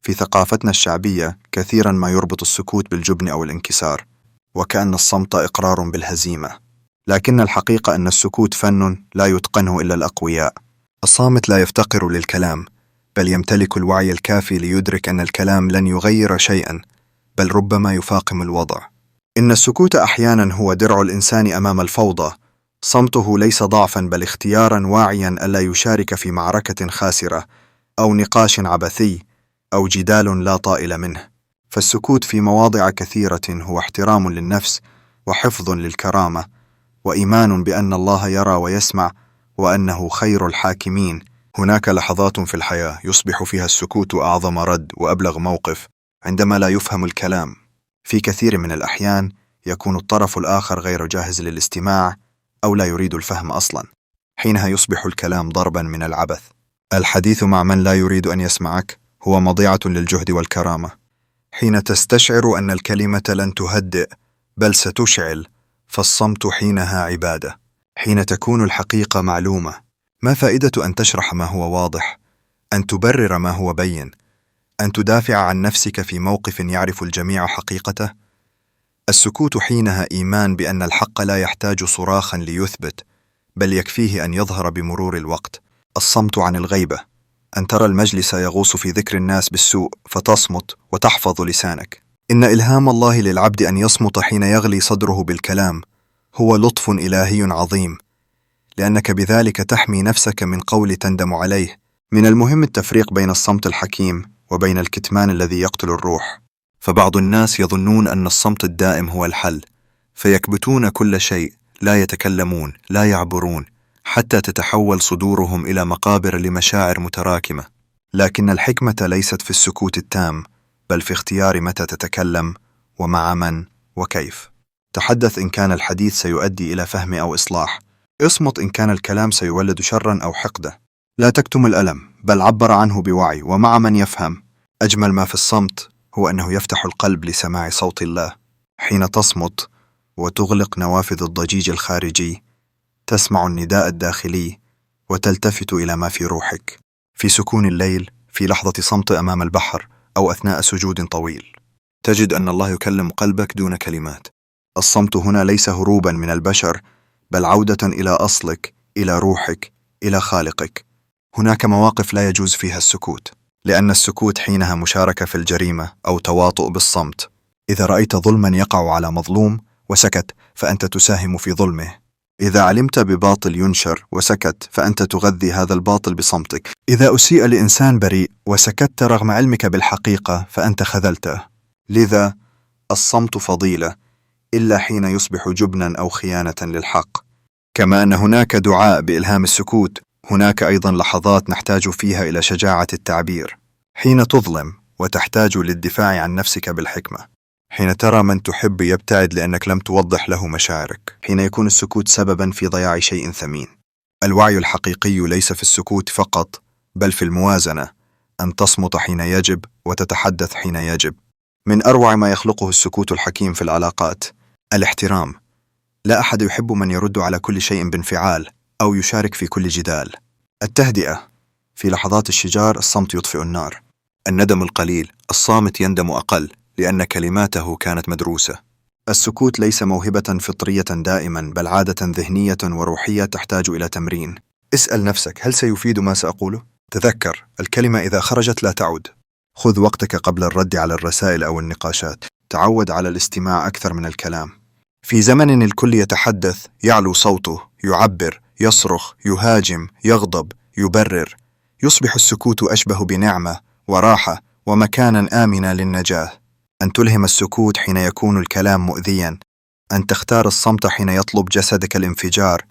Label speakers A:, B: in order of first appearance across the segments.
A: في ثقافتنا الشعبية كثيرا ما يربط السكوت بالجبن أو الانكسار، وكأن الصمت إقرار بالهزيمة. لكن الحقيقة أن السكوت فن لا يتقنه إلا الأقوياء. الصامت لا يفتقر للكلام، بل يمتلك الوعي الكافي ليدرك أن الكلام لن يغير شيئا، بل ربما يفاقم الوضع. إن السكوت أحيانا هو درع الإنسان أمام الفوضى. صمته ليس ضعفا، بل اختيارا واعيا ألا يشارك في معركة خاسرة أو نقاش عبثي أو جدال لا طائل منه. فالسكوت في مواضع كثيرة هو احترام للنفس وحفظ للكرامة وإيمان بأن الله يرى ويسمع وأنه خير الحاكمين. هناك لحظات في الحياة يصبح فيها السكوت أعظم رد وأبلغ موقف، عندما لا يفهم الكلام. في كثير من الأحيان يكون الطرف الآخر غير جاهز للاستماع أو لا يريد الفهم أصلا. حينها يصبح الكلام ضربا من العبث. الحديث مع من لا يريد أن يسمعك هو مضيعة للجهد والكرامة. حين تستشعر أن الكلمة لن تهدئ بل ستشعل، فالصمت حينها عبادة. حين تكون الحقيقة معلومة، ما فائدة أن تشرح ما هو واضح، أن تبرر ما هو بين، أن تدافع عن نفسك في موقف يعرف الجميع حقيقته؟ السكوت حينها إيمان بأن الحق لا يحتاج صراخا ليثبت، بل يكفيه أن يظهر بمرور الوقت. الصمت عن الغيبة، أن ترى المجلس يغوص في ذكر الناس بالسوء فتصمت وتحفظ لسانك. إن إلهام الله للعبد أن يصمت حين يغلي صدره بالكلام هو لطف إلهي عظيم، لأنك بذلك تحمي نفسك من قول تندم عليه. من المهم التفريق بين الصمت الحكيم وبين الكتمان الذي يقتل الروح. فبعض الناس يظنون أن الصمت الدائم هو الحل، فيكبتون كل شيء، لا يتكلمون، لا يعبرون، حتى تتحول صدورهم إلى مقابر لمشاعر متراكمة. لكن الحكمة ليست في السكوت التام، بل في اختيار متى تتكلم ومع من وكيف. تحدث إن كان الحديث سيؤدي إلى فهم أو إصلاح، اصمت إن كان الكلام سيولد شرا أو حقده. لا تكتم الألم، بل عبر عنه بوعي ومع من يفهم. أجمل ما في الصمت هو أنه يفتح القلب لسماع صوت الله. حين تصمت وتغلق نوافذ الضجيج الخارجي، تسمع النداء الداخلي وتلتفت إلى ما في روحك. في سكون الليل، في لحظة صمت أمام البحر، أو أثناء سجود طويل، تجد أن الله يكلم قلبك دون كلمات. الصمت هنا ليس هروبا من البشر، بل عودة إلى أصلك، إلى روحك، إلى خالقك. هناك مواقف لا يجوز فيها السكوت، لأن السكوت حينها مشاركة في الجريمة أو تواطؤ بالصمت. إذا رأيت ظلما يقع على مظلوم وسكت، فأنت تساهم في ظلمه. إذا علمت بباطل ينشر وسكت، فأنت تغذي هذا الباطل بصمتك. إذا أسيء لإنسان بريء وسكت رغم علمك بالحقيقة، فأنت خذلته. لذا الصمت فضيلة، إلا حين يصبح جبنا أو خيانة للحق. كما أن هناك دعاء بإلهام السكوت، هناك أيضا لحظات نحتاج فيها إلى شجاعة التعبير. حين تظلم وتحتاج للدفاع عن نفسك بالحكمة. حين ترى من تحب يبتعد لأنك لم توضح له مشاعرك. حين يكون السكوت سببا في ضياع شيء ثمين. الوعي الحقيقي ليس في السكوت فقط، بل في الموازنة، أن تصمت حين يجب وتتحدث حين يجب. من أروع ما يخلقه السكوت الحكيم في العلاقات الاحترام. لا أحد يحب من يرد على كل شيء بانفعال أو يشارك في كل جدال. التهدئة، في لحظات الشجار الصمت يطفئ النار. الندم القليل، الصامت يندم أقل لأن كلماته كانت مدروسة. السكوت ليس موهبة فطرية دائما، بل عادة ذهنية وروحية تحتاج إلى تمرين. اسأل نفسك: هل سيفيد ما سأقوله؟ تذكر، الكلمة إذا خرجت لا تعود. خذ وقتك قبل الرد على الرسائل أو النقاشات. تعود على الاستماع أكثر من الكلام. في زمن الكل يتحدث، يعلو صوته، يعبر، يصرخ، يهاجم، يغضب، يبرر، يصبح السكوت أشبه بنعمة وراحة ومكانا آمنا للنجاة. أن تلهم السكوت حين يكون الكلام مؤذيا، أن تختار الصمت حين يطلب جسدك الانفجار،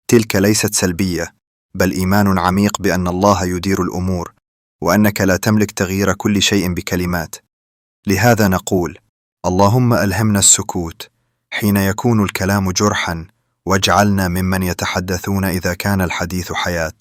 A: تلك ليست سلبية، بل إيمان عميق بأن الله يدير الأمور، وأنك لا تملك تغيير كل شيء بكلمات. لهذا نقول: اللهم ألهمنا السكوت حين يكون الكلام جرحا، واجعلنا ممن يتحدثون إذا كان الحديث حياة.